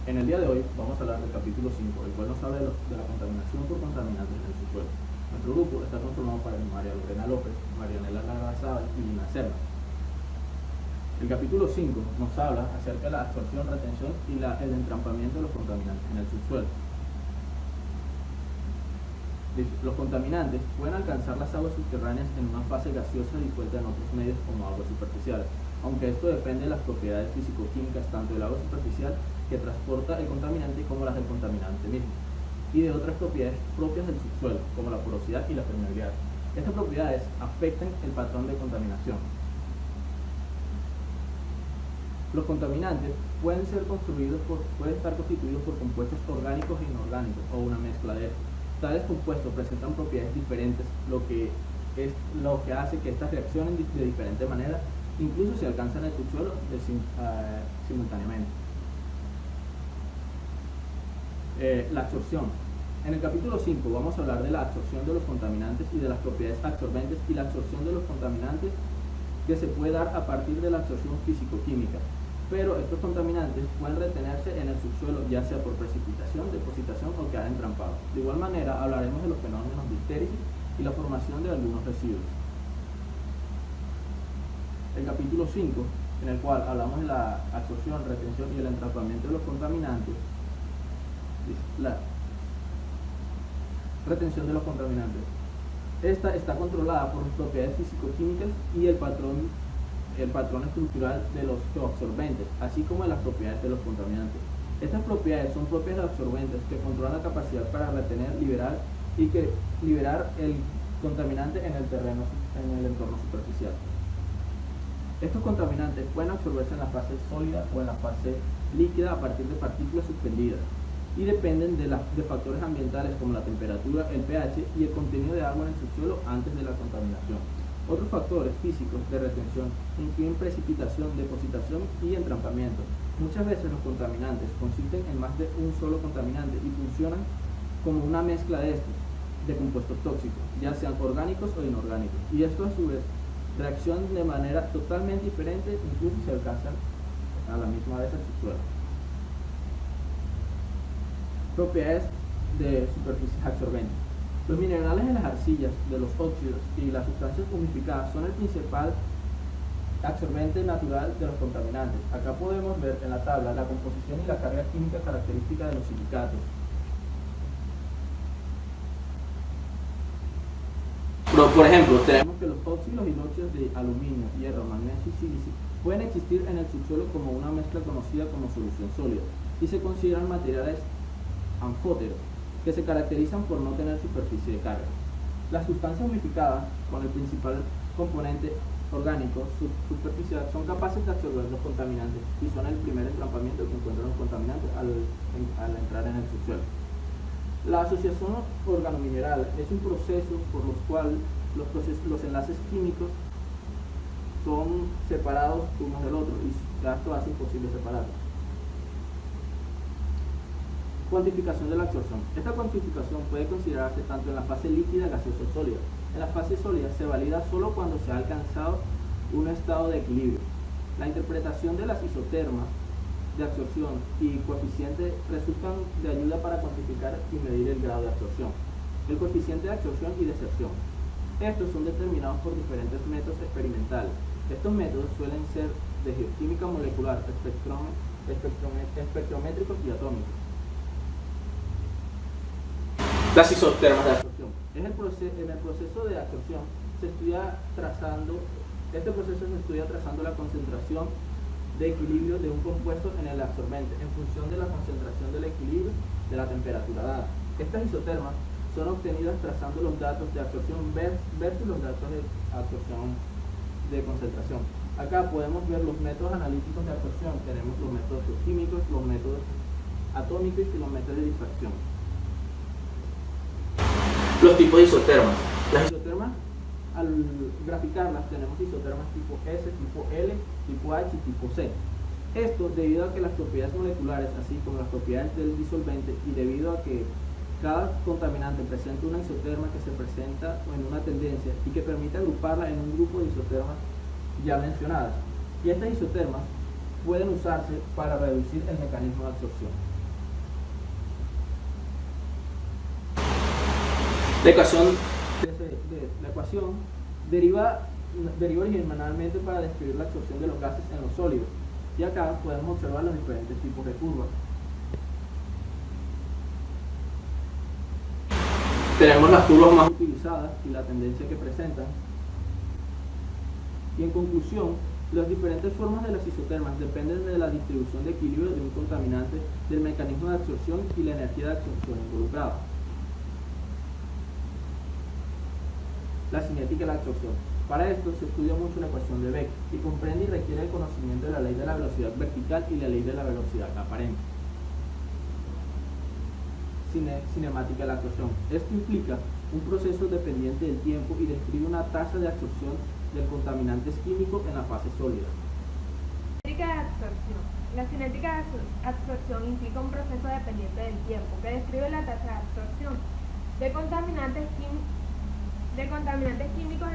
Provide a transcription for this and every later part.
En el día de hoy vamos a hablar del capítulo 5, el cual nos habla de la contaminación por contaminantes en el subsuelo. Nuestro grupo está conformado por María Lorena López, Marianela Larrazábal y Lina Serna. El capítulo 5 nos habla acerca de la absorción, retención y el entrampamiento de los contaminantes en el subsuelo. Los contaminantes pueden alcanzar las aguas subterráneas en una fase gaseosa disuelta en otros medios como aguas superficiales, aunque esto depende de las propiedades físico-químicas tanto del agua superficial que transporta el contaminante como las del contaminante mismo, y de otras propiedades propias del subsuelo, como la porosidad y la permeabilidad. Estas propiedades afectan el patrón de contaminación. Los contaminantes pueden estar constituidos por compuestos orgánicos e inorgánicos o una mezcla de estos. Tales compuestos presentan propiedades diferentes, lo que hace que estas reaccionen de diferente manera, incluso si alcanzan el subsuelo simultáneamente. La absorción. En el capítulo 5 vamos a hablar de la absorción de los contaminantes y de las propiedades absorbentes y la absorción de los contaminantes que se puede dar a partir de la absorción físico-química. Pero estos contaminantes pueden retenerse en el subsuelo, ya sea por precipitación, depositación o quedar entrampados. De igual manera, hablaremos de los fenómenos de histéresis y la formación de algunos residuos. El capítulo 5, en el cual hablamos de la absorción, retención y el entrampamiento de los contaminantes. La retención de los contaminantes. Esta está controlada por las propiedades físico-químicas y el patrón estructural de los absorbentes, así como de las propiedades de los contaminantes. Estas propiedades son propias de absorbentes que controlan la capacidad para retener, liberar el contaminante en el entorno superficial. Estos contaminantes pueden absorberse en la fase sólida o en la fase líquida a partir de partículas suspendidas y dependen de factores ambientales como la temperatura, el pH y el contenido de agua en el subsuelo antes de la contaminación. Otros factores físicos de retención incluyen precipitación, depositación y entrampamiento. Muchas veces los contaminantes consisten en más de un solo contaminante y funcionan como una mezcla de estos, de compuestos tóxicos, ya sean orgánicos o inorgánicos, y estos a su vez reaccionan de manera totalmente diferente, incluso si alcanzan a la misma vez el subsuelo. Propiedades de superficies absorbentes. Los minerales de las arcillas, de los óxidos y las sustancias humificadas son el principal absorbente natural de los contaminantes. Acá podemos ver en la tabla la composición y la carga química característica de los silicatos. Por ejemplo, tenemos que los óxidos y óxidos de aluminio, hierro, magnesio y silicio pueden existir en el subsuelo como una mezcla conocida como solución sólida y se consideran materiales anfóteros, que se caracterizan por no tener superficie de carga. Las sustancias humificadas, con el principal componente orgánico superficial, son capaces de absorber los contaminantes y son el primer entrampamiento que encuentran los contaminantes al entrar en el subsuelo. La asociación organomineral es un proceso por el cual los enlaces químicos son separados unos del otro y esto hace imposible separarlos. Cuantificación de la absorción. Esta cuantificación puede considerarse tanto en la fase líquida, gaseosa o sólida. En la fase sólida se valida solo cuando se ha alcanzado un estado de equilibrio. La interpretación de las isotermas de absorción y coeficiente resultan de ayuda para cuantificar y medir el grado de absorción. El coeficiente de absorción y deserción. Estos son determinados por diferentes métodos experimentales. Estos métodos suelen ser de química molecular, espectrométricos y atómicos. Las isotermas de absorción. En el proceso de absorción se estudia trazando la concentración de equilibrio de un compuesto en el absorbente en función de la concentración del equilibrio de la temperatura dada. Estas isotermas son obtenidas trazando los datos de absorción versus los datos de absorción de concentración. Acá podemos ver los métodos analíticos de absorción. Tenemos los métodos químicos, los métodos atómicos y los métodos de difracción. Los tipos de isotermas. Las isotermas, al graficarlas, tenemos isotermas tipo S, tipo L, tipo H y tipo C. Esto debido a que las propiedades moleculares, así como las propiedades del disolvente, y debido a que cada contaminante presenta una isoterma que se presenta en una tendencia y que permite agruparla en un grupo de isotermas ya mencionadas. Y estas isotermas pueden usarse para reducir el mecanismo de absorción. La ecuación deriva originalmente para describir la absorción de los gases en los sólidos, y acá podemos observar los diferentes tipos de curvas. Tenemos las curvas más utilizadas y la tendencia que presentan. Y en conclusión, las diferentes formas de las isotermas dependen de la distribución de equilibrio de un contaminante, del mecanismo de absorción y la energía de absorción involucrada. La cinética y la absorción. Para esto se estudia mucho la ecuación de Beck y comprende y requiere el conocimiento de la ley de la velocidad vertical y la ley de la velocidad aparente. Cinemática de la absorción. Esto implica un proceso dependiente del tiempo y describe una tasa de absorción del contaminantes químicos en la fase sólida. Cinética de absorción. La cinética de absorción implica un proceso dependiente del tiempo que describe la tasa de absorción de contaminantes químicos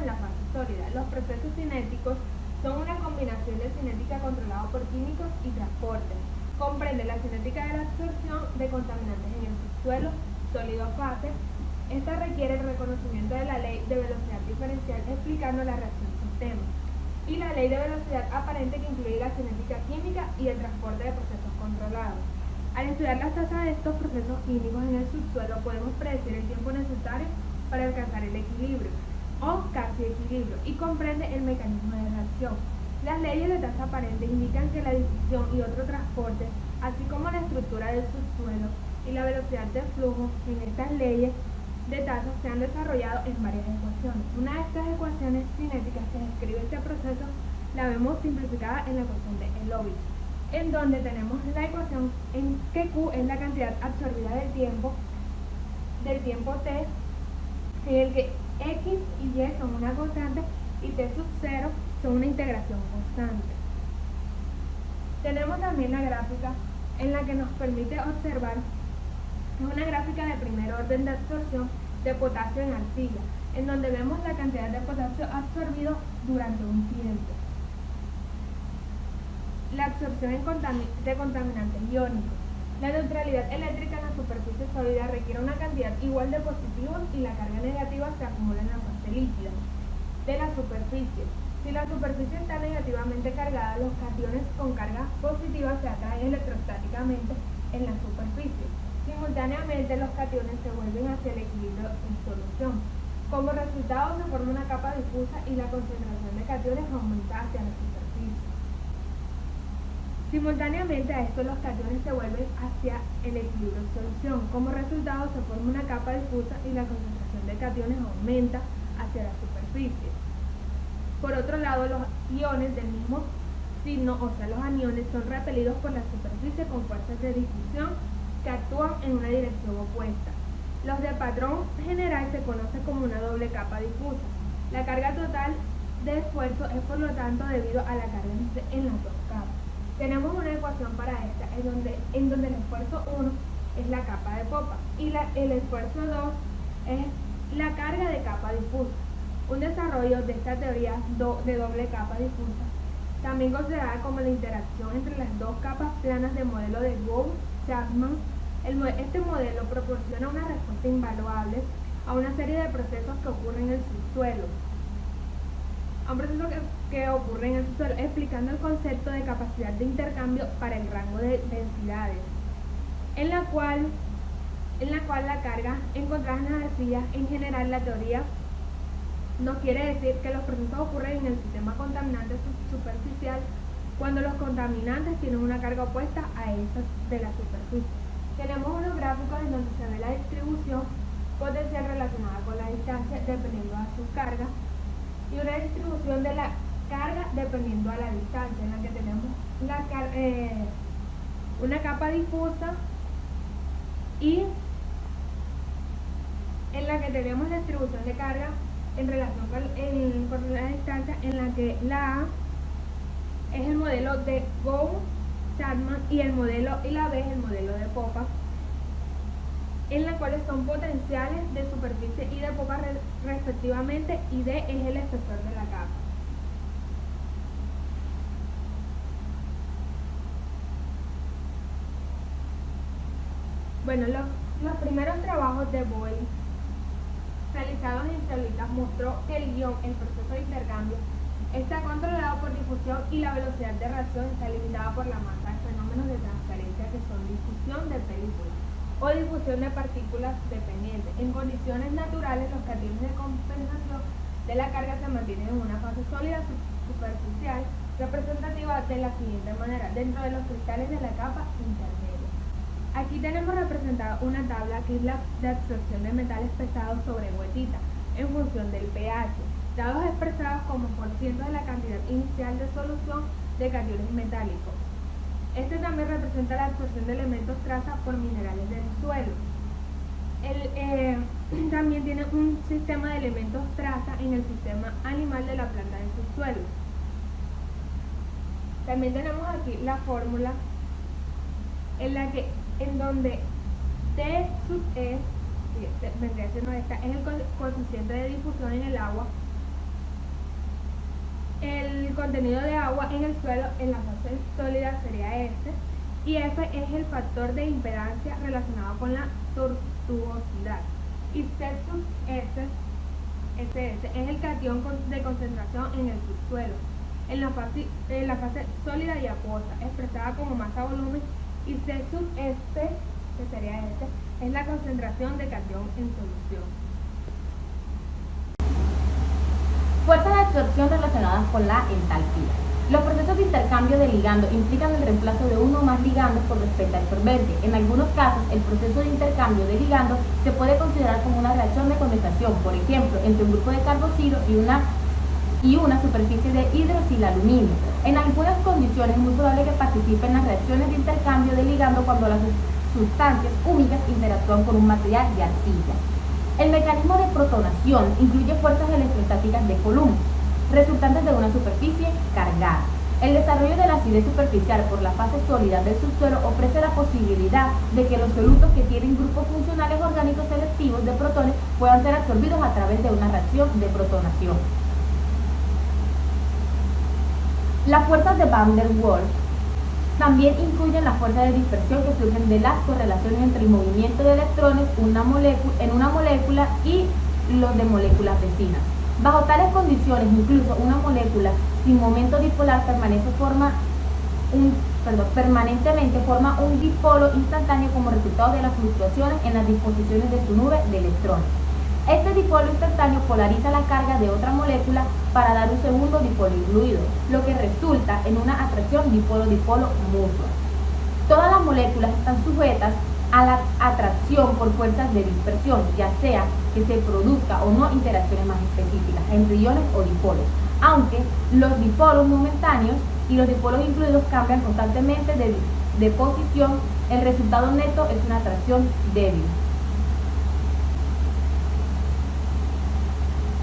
en la fase sólida. Los procesos cinéticos son una combinación de cinética controlada por químicos y transporte. Comprende la cinética de la absorción de contaminantes en el subsuelo sólido fase. Esta requiere el reconocimiento de la ley de velocidad diferencial explicando la reacción sistema y la ley de velocidad aparente que incluye la cinética química y el transporte de procesos controlados. Al estudiar las tasas de estos procesos químicos en el subsuelo podemos predecir el tiempo necesario para alcanzar el equilibrio o casi equilibrio y comprende el mecanismo de reacción. Las leyes de tasa aparente indican que la difusión y otro transporte, así como la estructura del subsuelo y la velocidad de flujo en estas leyes de tasa se han desarrollado en varias ecuaciones. Una de estas ecuaciones cinéticas que describe este proceso la vemos simplificada en la ecuación de Elovich, en donde tenemos la ecuación en que Q es la cantidad absorbida del tiempo T, en el que X y Y son una constante y T sub 0 son una integración constante. Tenemos también la gráfica en la que nos permite observar una gráfica de primer orden de absorción de potasio en arcilla, en donde vemos la cantidad de potasio absorbido durante un tiempo. La absorción de contaminantes iónicos. La neutralidad eléctrica en la superficie sólida requiere una cantidad igual de positivos y la carga negativa se acumula en la fase líquida de la superficie. Si la superficie está negativamente cargada, los cationes con carga positiva se atraen electrostáticamente en la superficie. Simultáneamente, los cationes se vuelven hacia el equilibrio en solución. Como resultado, se forma una capa difusa y la concentración de cationes aumenta hacia la superficie. Simultáneamente a esto, los cationes se vuelven hacia el equilibrio en solución. Como resultado, se forma una capa difusa y la concentración de cationes aumenta hacia la superficie. Por otro lado, los iones del mismo signo, o sea, los aniones, son repelidos por la superficie con fuerzas de difusión que actúan en una dirección opuesta. Los de patrón general se conocen como una doble capa difusa. La carga total de esfuerzo es por lo tanto debido a la carga en las dos capas. Tenemos una ecuación para esta, en donde el esfuerzo 1 es la capa de popa y el esfuerzo 2 es la carga de capa difusa. Un desarrollo de esta teoría de doble capa difusa, también considerada como la interacción entre las dos capas planas del modelo de Bose-Chapman. Este modelo proporciona una respuesta invaluable a una serie de procesos que ocurren en el subsuelo. A un proceso que ocurre en el subsuelo, explicando el concepto de capacidad de intercambio para el rango de densidades, en la cual la carga encontrada en las arcillas, en general la teoría nos quiere decir que los procesos ocurren en el sistema contaminante superficial cuando los contaminantes tienen una carga opuesta a esa de la superficie. Tenemos unos gráficos en donde se ve la distribución potencial relacionada con la distancia dependiendo de su carga y una distribución de la carga dependiendo a la distancia, en la que tenemos una capa difusa y en la que tenemos la distribución de carga en relación con la distancia, en la que la A es el modelo de Bose-Chapman y la B es el modelo de popa, en la cuales son potenciales de superficie y de popa respectivamente, y D es el espesor de la capa. Bueno, los primeros trabajos de Boyle realizados en celulitas mostró que el proceso de intercambio, está controlado por difusión y la velocidad de reacción está limitada por la masa de fenómenos de transferencia que son difusión de películas o difusión de partículas dependientes. En condiciones naturales, los cationes de compensación de la carga se mantienen en una fase sólida superficial representativa de la siguiente manera, dentro de los cristales de la capa intermedia. Aquí tenemos representada una tabla que es la de absorción de metales pesados sobre goetita en función del pH, dados expresados como por ciento de la cantidad inicial de solución de cationes metálicos. Este también representa la absorción de elementos traza por minerales del suelo. También tiene un sistema de elementos traza en el sistema animal de la planta de subsuelo. También tenemos aquí la fórmula en donde T sub E, vendría siendo esta, es el coeficiente de difusión en el agua, el contenido de agua en el suelo en la fase sólida sería este, y F es el factor de impedancia relacionado con la tortuosidad, y Z sub S, SS es el catión de concentración en el subsuelo en la fase sólida y acuosa, expresada como masa volumen, y C sub este, que sería este, es la concentración de catión en solución. Fuerzas de absorción relacionadas con la entalpía. Los procesos de intercambio de ligando implican el reemplazo de uno o más ligandos por respecto al sorbente. En algunos casos, el proceso de intercambio de ligandos se puede considerar como una reacción de condensación, por ejemplo, entre un grupo de carboxilo y una superficie de hidroxilaluminio. En algunas condiciones es muy probable que participe en las reacciones de intercambio de ligando cuando las sustancias únicas interactúan con un material de arcilla. El mecanismo de protonación incluye fuerzas electrostáticas de Coulomb, resultantes de una superficie cargada. El desarrollo de la acidez superficial por la fase sólida del subsuelo ofrece la posibilidad de que los solutos que tienen grupos funcionales orgánicos selectivos de protones puedan ser absorbidos a través de una reacción de protonación. Las fuerzas de Van der Waals también incluyen las fuerzas de dispersión que surgen de las correlaciones entre el movimiento de electrones en una molécula y los de moléculas vecinas. Bajo tales condiciones, incluso una molécula sin momento dipolar permanentemente forma un dipolo instantáneo como resultado de las fluctuaciones en las disposiciones de su nube de electrones. Este dipolo instantáneo polariza la carga de otra molécula para dar un segundo dipolo incluido, lo que resulta en una atracción dipolo-dipolo mutua. Todas las moléculas están sujetas a la atracción por fuerzas de dispersión, ya sea que se produzca o no interacciones más específicas entre iones o dipolos, aunque los dipolos momentáneos y los dipolos incluidos cambian constantemente de posición, el resultado neto es una atracción débil.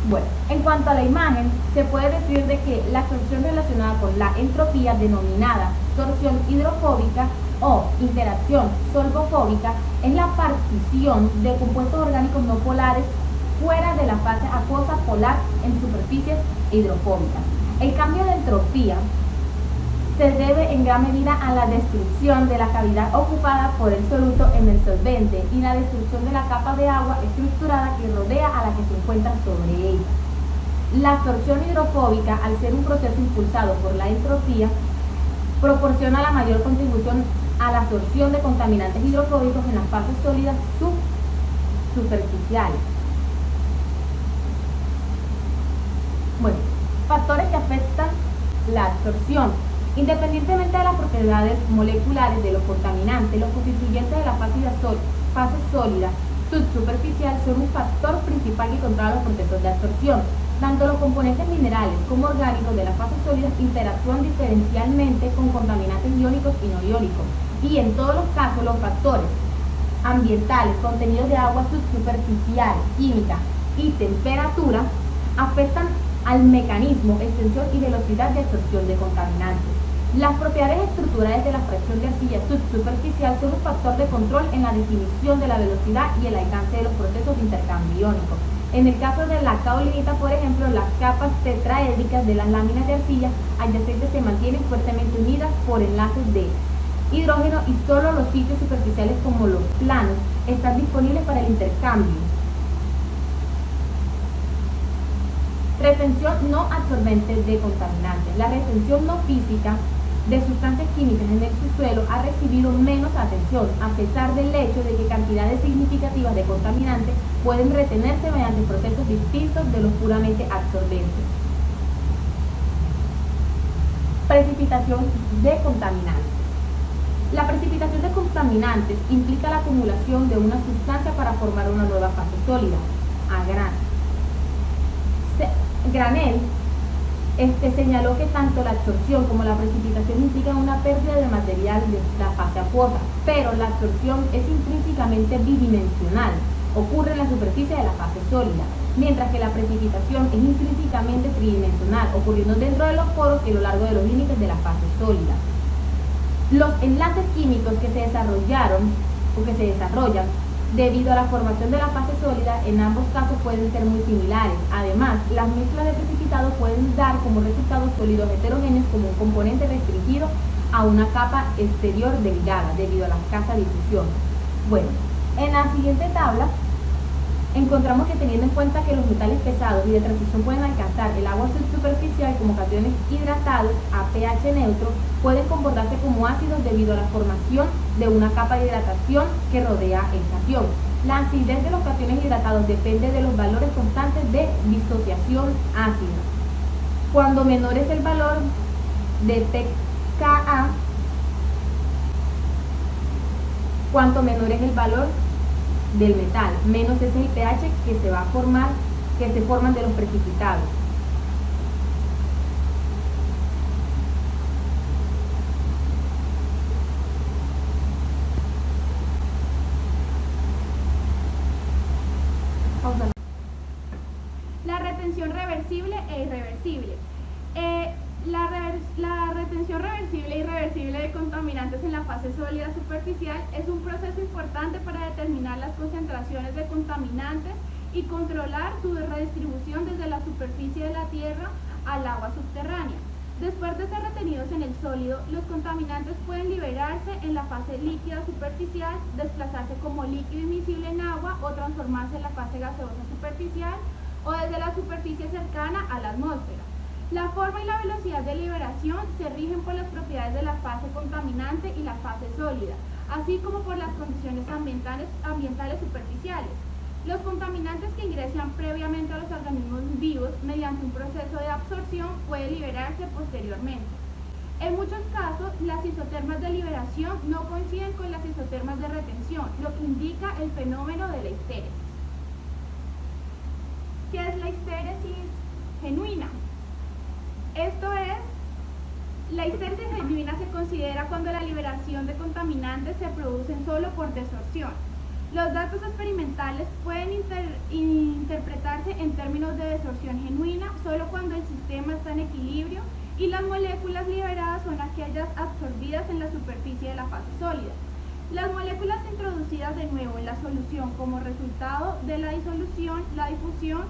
Bueno, en cuanto a la imagen, se puede decir de que la absorción relacionada con la entropía, denominada torsión hidrofóbica o interacción solvofóbica, es la partición de compuestos orgánicos no polares fuera de la fase acuosa polar en superficies hidrofóbicas. El cambio de entropía se debe en gran medida a la destrucción de la cavidad ocupada por el soluto en el solvente y la destrucción de la capa de agua estructurada que rodea a la que se encuentra sobre ella. La absorción hidrofóbica, al ser un proceso impulsado por la entropía, proporciona la mayor contribución a la absorción de contaminantes hidrofóbicos en las fases sólidas superficiales. Bueno, factores que afectan la absorción. Independientemente de las propiedades moleculares de los contaminantes, los constituyentes de la fase sólida subsuperficial son un factor principal que controla los procesos de absorción. Tanto los componentes minerales como orgánicos de las fases sólidas interactúan diferencialmente con contaminantes iónicos y no iónicos, y en todos los casos los factores ambientales, contenidos de agua subsuperficial, química y temperatura afectan al mecanismo, extensión y velocidad de absorción de contaminantes. Las propiedades estructurales de la fracción de arcilla subsuperficial son un factor de control en la definición de la velocidad y el alcance de los procesos de intercambio iónico. En el caso de la caolinita, por ejemplo, las capas tetraédricas de las láminas de arcilla adyacentes se mantienen fuertemente unidas por enlaces de hidrógeno y solo los sitios superficiales como los planos están disponibles para el intercambio. Retención no absorbente de contaminantes. La retención no física de sustancias químicas en el subsuelo ha recibido menos atención, a pesar del hecho de que cantidades significativas de contaminantes pueden retenerse mediante procesos distintos de los puramente absorbentes. Precipitación de contaminantes. La precipitación de contaminantes implica la acumulación de una sustancia para formar una nueva fase sólida, a Granel señaló que tanto la absorción como la precipitación implican una pérdida de material de la fase acuosa, pero la absorción es intrínsecamente bidimensional, ocurre en la superficie de la fase sólida, mientras que la precipitación es intrínsecamente tridimensional, ocurriendo dentro de los poros y a lo largo de los límites de la fase sólida. Los enlaces químicos que se desarrollan debido a la formación de la fase sólida en ambos casos pueden ser muy similares. Además, las mezclas de precipitados pueden dar como resultado sólidos heterogéneos como un componente restringido a una capa exterior delgada debido a la escasa difusión. Bueno, en la siguiente tabla encontramos que, teniendo en cuenta que los metales pesados y de transición pueden alcanzar el agua subsuperficial como cationes hidratados a pH neutro, pueden comportarse como ácidos debido a la formación de una capa de hidratación que rodea el cation. La acidez de los cationes hidratados depende de los valores constantes de disociación ácida. Cuando menor es el valor de pKa, cuanto menor es el valor del metal, menos es el pH que se va a formar, que se forman de los precipitados. La retención reversible e irreversible. La retención reversible e irreversible de contaminantes en la fase sólida superficial es un proceso importante para determinar las concentraciones de contaminantes y controlar su redistribución desde la superficie de la tierra al agua subterránea. Después de ser retenidos en el sólido, los contaminantes pueden liberarse en la fase líquida superficial, desplazarse como líquido invisible en agua o transformarse en la fase gaseosa superficial o desde la superficie cercana a la atmósfera. La forma y la velocidad de liberación se rigen por las propiedades de la fase contaminante y la fase sólida, así como por las condiciones ambientales superficiales. Los contaminantes que ingresan previamente a los organismos vivos mediante un proceso de absorción pueden liberarse posteriormente. En muchos casos, las isotermas de liberación no coinciden con las isotermas de retención, lo que indica el fenómeno de la histéresis. ¿Qué es la histéresis genuina? Esto es, la histéresis genuina se considera cuando la liberación de contaminantes se produce solo por desorción. Los datos experimentales pueden interpretarse en términos de desorción genuina solo cuando el sistema está en equilibrio y las moléculas liberadas son aquellas absorbidas en la superficie de la fase sólida. Las moléculas introducidas de nuevo en la solución como resultado de la disolución, la difusión,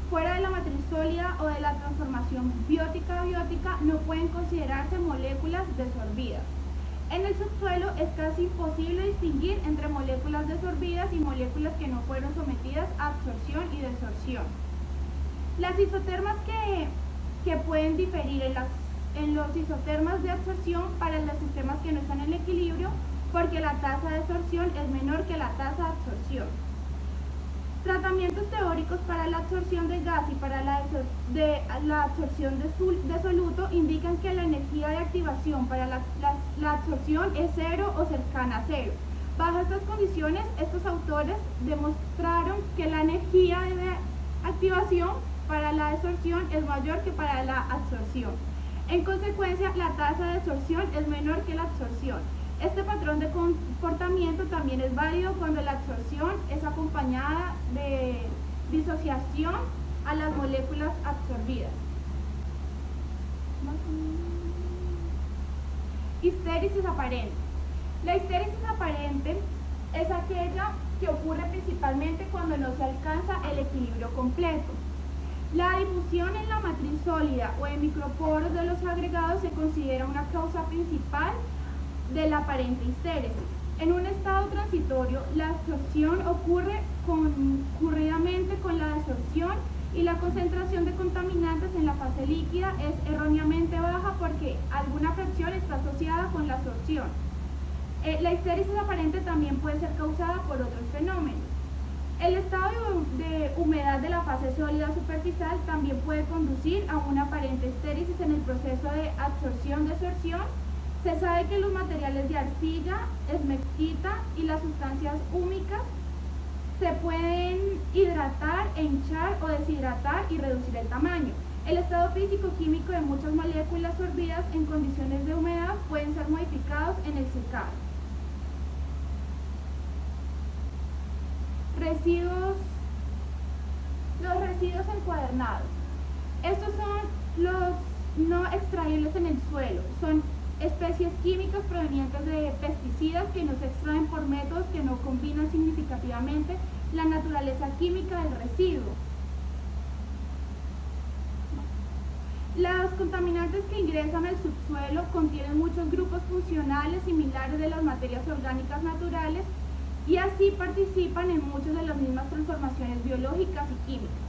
fuera de la matriz sólida o de la transformación biótica-biótica no pueden considerarse moléculas desorbidas. En el subsuelo es casi imposible distinguir entre moléculas desorbidas y moléculas que no fueron sometidas a absorción y desorción. Las isotermas que pueden diferir en los isotermas de absorción para los sistemas que no están en equilibrio, porque la tasa de desorción es menor que la tasa de absorción. Tratamientos teóricos para la absorción de gas y para la absorción de soluto indican que la energía de activación para la absorción es cero o cercana a cero. Bajo estas condiciones, estos autores demostraron que la energía de activación para la desorción es mayor que para la absorción. En consecuencia, la tasa de desorción es menor que la absorción. Este patrón de comportamiento también es válido cuando la absorción es acompañada de disociación a las moléculas absorbidas. Histéresis aparente. La histéresis aparente es aquella que ocurre principalmente cuando no se alcanza el equilibrio completo. La difusión en la matriz sólida o en microporos de los agregados se considera una causa principal de la aparente histéresis. En un estado transitorio, la absorción ocurre concurridamente con la desorción Y la concentración de contaminantes en la fase líquida es erróneamente baja porque alguna fracción está asociada con la absorción. La histéresis aparente también puede ser causada por otros fenómenos. El estado de humedad de la fase sólida superficial también puede conducir a una aparente histéresis en el proceso de absorción-desorción. Se sabe que los materiales de arcilla, esmectita y las sustancias húmicas se pueden hidratar, hinchar o deshidratar y reducir el tamaño. El estado físico-químico de muchas moléculas sorbidas en condiciones de humedad pueden ser modificados en el secado. Los residuos encuadernados. Estos son los no extraíbles en el suelo. Son especies químicas provenientes de pesticidas que no se extraen por métodos que no combinan significativamente la naturaleza química del residuo. Los contaminantes que ingresan al subsuelo contienen muchos grupos funcionales similares de las materias orgánicas naturales y así participan en muchas de las mismas transformaciones biológicas y químicas.